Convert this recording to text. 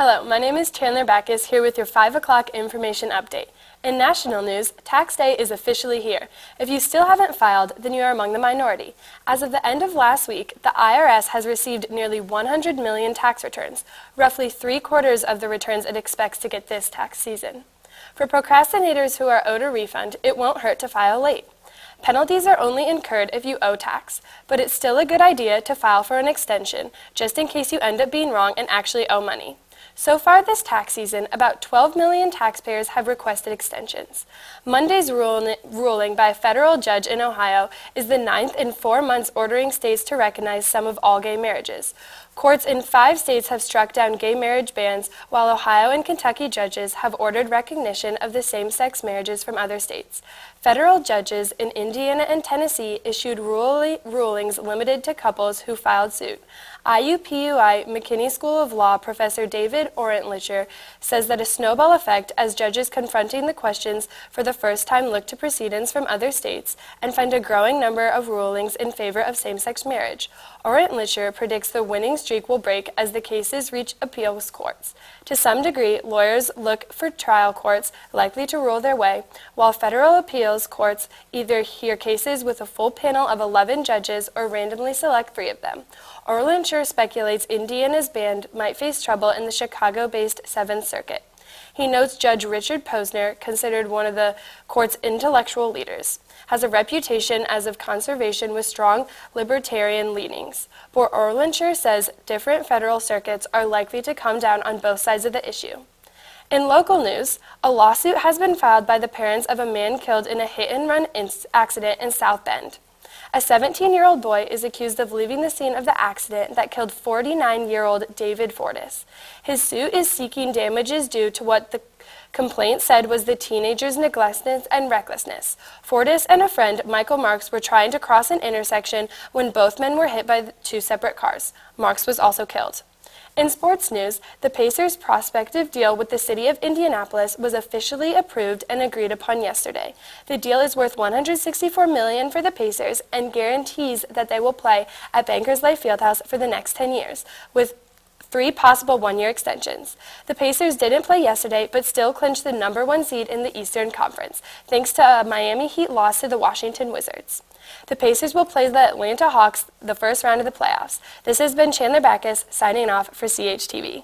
Hello, my name is Chandler Backus here with your 5 o'clock information update. In national news, tax day is officially here. If you still haven't filed, then you are among the minority. As of the end of last week, the IRS has received nearly 100 million tax returns, roughly 3/4 of the returns it expects to get this tax season. For procrastinators who are owed a refund, it won't hurt to file late. Penalties are only incurred if you owe tax, but it's still a good idea to file for an extension, just in case you end up being wrong and actually owe money. So far this tax season, about 12 million taxpayers have requested extensions. Monday's ruling by a federal judge in Ohio is the 9th in 4 months ordering states to recognize some of all gay marriages. Courts in 5 states have struck down gay marriage bans, while Ohio and Kentucky judges have ordered recognition of the same-sex marriages from other states. Federal judges in Indiana and Tennessee issued rulings limited to couples who filed suit. IUPUI McKinney School of Law professor David Orentlicher says that a snowball effect as judges confronting the questions for the first time look to precedents from other states and find a growing number of rulings in favor of same-sex marriage. Orentlicher predicts the winning streak will break as the cases reach appeals courts. To some degree, lawyers look for trial courts likely to rule their way, while federal appeals courts either hear cases with a full panel of 11 judges or randomly select 3 of them. Orentlicher speculates Indiana's band might face trouble in the Chicago-based 7th Circuit. He notes Judge Richard Posner, considered one of the court's intellectual leaders, has a reputation as of conservation with strong libertarian leanings. But Orentlicher says different federal circuits are likely to come down on both sides of the issue. In local news, a lawsuit has been filed by the parents of a man killed in a hit-and-run accident in South Bend. A 17-year-old boy is accused of leaving the scene of the accident that killed 49-year-old David Fortis. His suit is seeking damages due to what the complaint said was the teenager's negligence and recklessness. Fortis and a friend, Michael Marks, were trying to cross an intersection when both men were hit by 2 separate cars. Marks was also killed. In sports news, the Pacers' prospective deal with the city of Indianapolis was officially approved and agreed upon yesterday. The deal is worth $164 million for the Pacers and guarantees that they will play at Bankers Life Fieldhouse for the next 10 years, with 3 possible 1-year extensions. The Pacers didn't play yesterday, but still clinched the #1 seed in the Eastern Conference, thanks to a Miami Heat loss to the Washington Wizards. The Pacers will play the Atlanta Hawks the first round of the playoffs. This has been Chandler Backus signing off for CHTV.